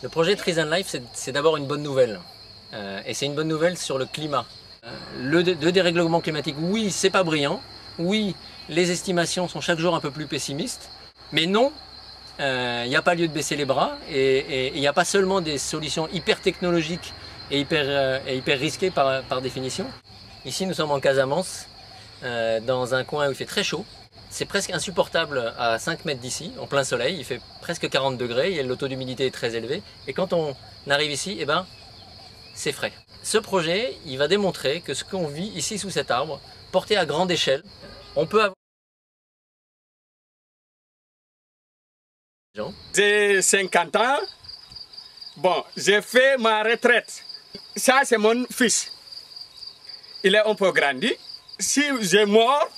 Le projet Trees and Life, c'est d'abord une bonne nouvelle. Et c'est une bonne nouvelle sur le climat. Le dérèglement climatique, oui, c'est pas brillant. Oui, les estimations sont chaque jour un peu plus pessimistes. Mais non, il n'y a pas lieu de baisser les bras. Et il n'y a pas seulement des solutions hyper technologiques et hyper risquées par définition. Ici, nous sommes en Casamance, dans un coin où il fait très chaud. C'est presque insupportable à 5 mètres d'ici, en plein soleil, il fait presque 40 degrés, et le taux d'humidité est très élevé. Et quand on arrive ici, eh ben, c'est frais. Ce projet, il va démontrer que ce qu'on vit ici sous cet arbre, porté à grande échelle, on peut avoir... J'ai 50 ans, bon, j'ai fait ma retraite. Ça, c'est mon fils. Il est un peu grandi. Si j'ai mort,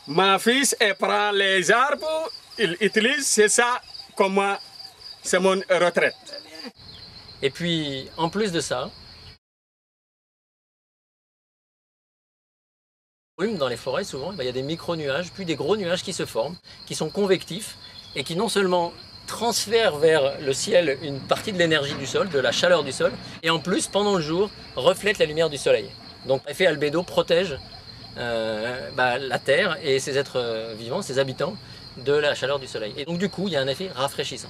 mon fils prend les arbres, il utilise, c'est ça, comme c'est mon retraite. Et puis, en plus de ça, dans les forêts, souvent, il y a des micro-nuages, puis des gros nuages qui se forment, qui sont convectifs, et qui non seulement transfèrent vers le ciel une partie de l'énergie du sol, de la chaleur du sol, et en plus, pendant le jour, reflètent la lumière du soleil. Donc l'effet albédo protège la Terre et ses êtres vivants, ses habitants, de la chaleur du soleil. Et donc du coup, il y a un effet rafraîchissant.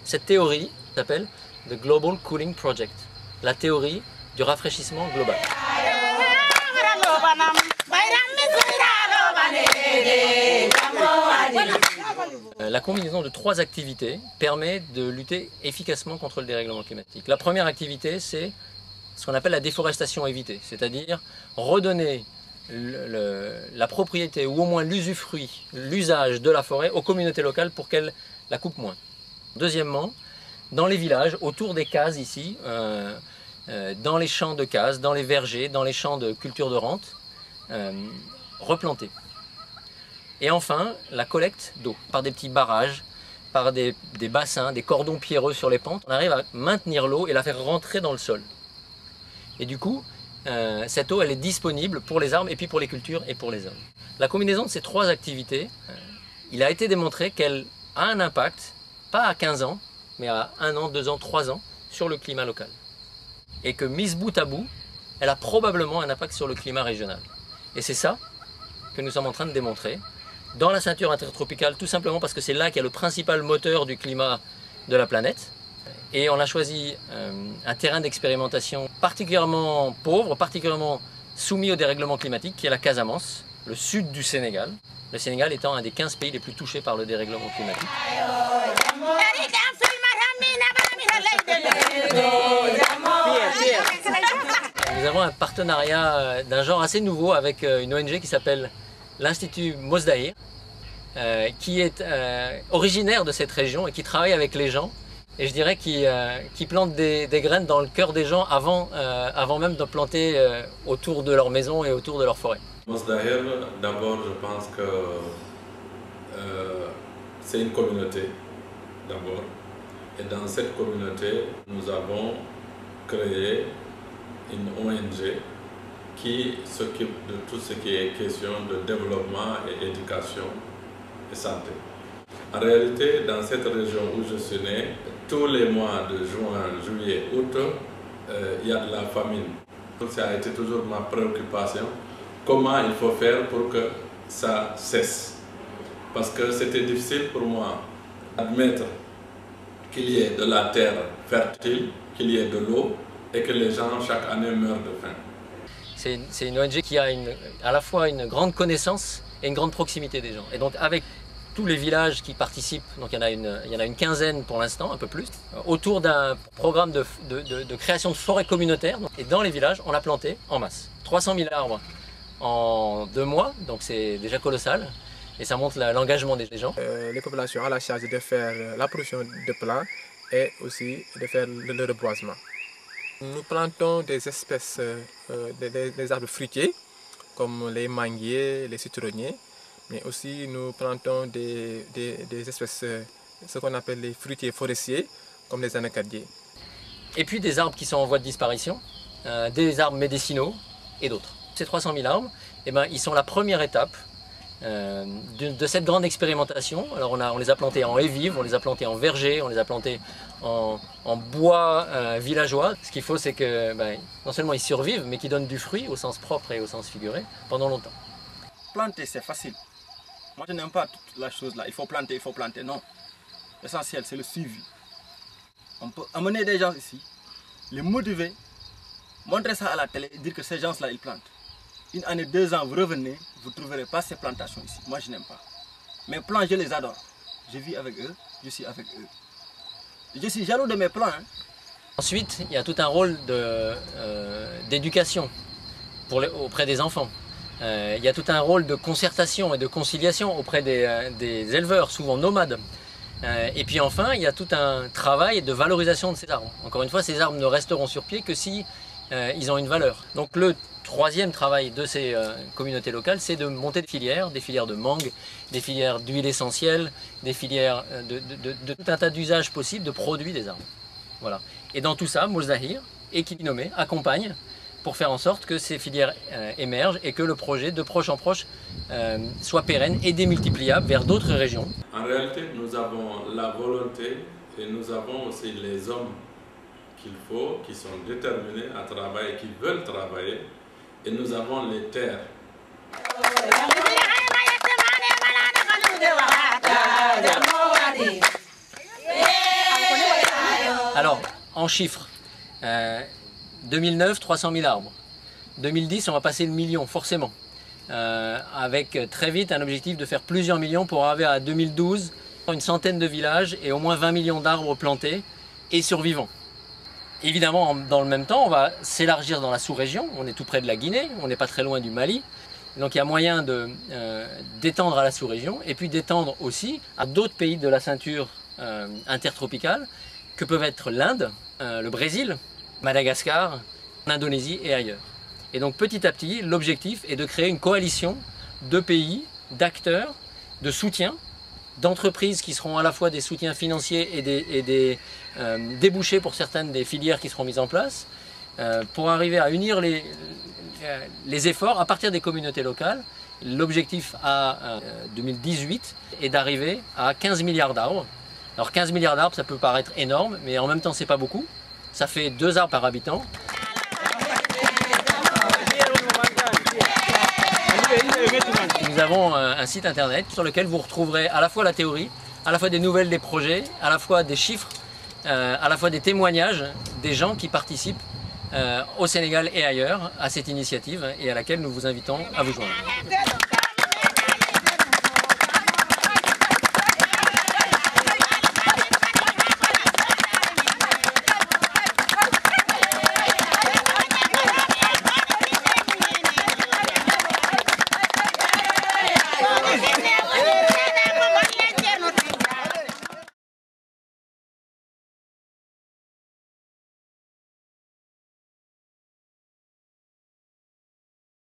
Cette théorie s'appelle The Global Cooling Project, la théorie du rafraîchissement global. La combinaison de 3 activités permet de lutter efficacement contre le dérèglement climatique. La première activité, c'est ce qu'on appelle la déforestation évitée, c'est-à-dire redonner la propriété ou au moins l'usufruit, l'usage de la forêt aux communautés locales pour qu'elles la coupent moins. Deuxièmement, dans les villages, autour des cases ici, dans les champs de cases, dans les vergers, dans les champs de culture de rente, replanter. Et enfin, la collecte d'eau, par des petits barrages, par des bassins, des cordons pierreux sur les pentes. On arrive à maintenir l'eau et la faire rentrer dans le sol. Et du coup, cette eau, elle est disponible pour les arbres et puis pour les cultures et pour les hommes. La combinaison de ces 3 activités, il a été démontré qu'elle a un impact, pas à 15 ans, mais à 1 an, 2 ans, 3 ans, sur le climat local. Et que mise bout à bout, elle a probablement un impact sur le climat régional. Et c'est ça que nous sommes en train de démontrer dans la ceinture intertropicale, tout simplement parce que c'est là qu'il y a le principal moteur du climat de la planète. Et on a choisi un terrain d'expérimentation particulièrement pauvre, particulièrement soumis au dérèglement climatique, qui est la Casamance, le sud du Sénégal. Le Sénégal étant un des 15 pays les plus touchés par le dérèglement climatique. Nous avons un partenariat d'un genre assez nouveau avec une ONG qui s'appelle l'Institut Mosdaïr, qui est originaire de cette région et qui travaille avec les gens, et je dirais qui plante des graines dans le cœur des gens avant même de planter autour de leur maison et autour de leur forêt. Mosdaïr, d'abord, je pense que c'est une communauté, d'abord. Et dans cette communauté, nous avons créé une ONG qui s'occupe de tout ce qui est question de développement et éducation et santé. En réalité, dans cette région où je suis né, tous les mois de juin, juillet, août, il y a de la famine. Donc ça a été toujours ma préoccupation, comment il faut faire pour que ça cesse. Parce que c'était difficile pour moi d'admettre qu'il y ait de la terre fertile, qu'il y ait de l'eau et que les gens chaque année meurent de faim. C'est une ONG qui a à la fois une grande connaissance et une grande proximité des gens. Et donc avec tous les villages qui participent, donc il y en a une quinzaine pour l'instant, un peu plus, autour d'un programme de création de forêts communautaires. Et dans les villages, on a planté en masse 300 000 arbres en 2 mois, donc c'est déjà colossal. Et ça montre l'engagement des gens. Les populations ont la charge de faire la production de plants et aussi de faire le reboisement. Nous plantons des espèces, des arbres fruitiers, comme les manguiers, les citronniers, mais aussi nous plantons des espèces, ce qu'on appelle les fruitiers forestiers, comme les anacardiers. Et puis des arbres qui sont en voie de disparition, des arbres médicinaux et d'autres. Ces 300 000 arbres, eh ben, ils sont la première étape de cette grande expérimentation. Alors on les a plantés en haies vives, on les a plantés en verger, on les a plantés en bois villageois. Ce qu'il faut, c'est que non seulement ils survivent, mais qu'ils donnent du fruit au sens propre et au sens figuré pendant longtemps. Planter, c'est facile. Moi, je n'aime pas toute la chose là. Il faut planter. Non. L'essentiel, c'est le suivi. On peut amener des gens ici, les motiver, montrer ça à la télé et dire que ces gens-là, ils plantent. Une année, 2 ans, vous revenez, vous ne trouverez pas ces plantations ici. Moi, je n'aime pas. Mes plants, je les adore. Je vis avec eux, je suis avec eux. Je suis jaloux de mes plants. Hein. Ensuite, il y a tout un rôle d'éducation auprès des enfants. Il y a tout un rôle de concertation et de conciliation auprès des éleveurs, souvent nomades. Et puis enfin, il y a tout un travail de valorisation de ces arbres. Encore une fois, ces arbres ne resteront sur pied que si ils ont une valeur. Donc le troisième travail de ces communautés locales, c'est de monter des filières de mangue, des filières d'huile essentielle, des filières de tout un tas d'usages possibles de produits des arbres. Voilà. Et dans tout ça, Mouzahir et Kinomé accompagnent pour faire en sorte que ces filières émergent et que le projet, de proche en proche, soit pérenne et démultipliable vers d'autres régions. En réalité, nous avons la volonté et nous avons aussi les hommes qu'il faut, qui sont déterminés à travailler, qui veulent travailler, et nous avons les terres. Alors, en chiffres, 2009, 300 000 arbres. 2010, on va passer le million, forcément. Avec très vite un objectif de faire plusieurs millions pour arriver à 2012, une centaine de villages et au moins 20 millions d'arbres plantés et survivants. Évidemment, dans le même temps, on va s'élargir dans la sous-région. On est tout près de la Guinée, on n'est pas très loin du Mali. Donc il y a moyen d'étendre à la sous-région et puis d'étendre aussi à d'autres pays de la ceinture intertropicale que peuvent être l'Inde, le Brésil, Madagascar, l'Indonésie et ailleurs. Et donc petit à petit, l'objectif est de créer une coalition de pays, d'acteurs, de soutien, d'entreprises qui seront à la fois des soutiens financiers et des débouchés pour certaines des filières qui seront mises en place, pour arriver à unir les efforts à partir des communautés locales. L'objectif à 2018 est d'arriver à 15 milliards d'arbres. Alors 15 milliards d'arbres, ça peut paraître énorme, mais en même temps, c'est pas beaucoup. Ça fait 2 arbres par habitant. Nous avons un site internet sur lequel vous retrouverez à la fois la théorie, à la fois des nouvelles des projets, à la fois des chiffres, à la fois des témoignages des gens qui participent au Sénégal et ailleurs à cette initiative et à laquelle nous vous invitons à vous joindre.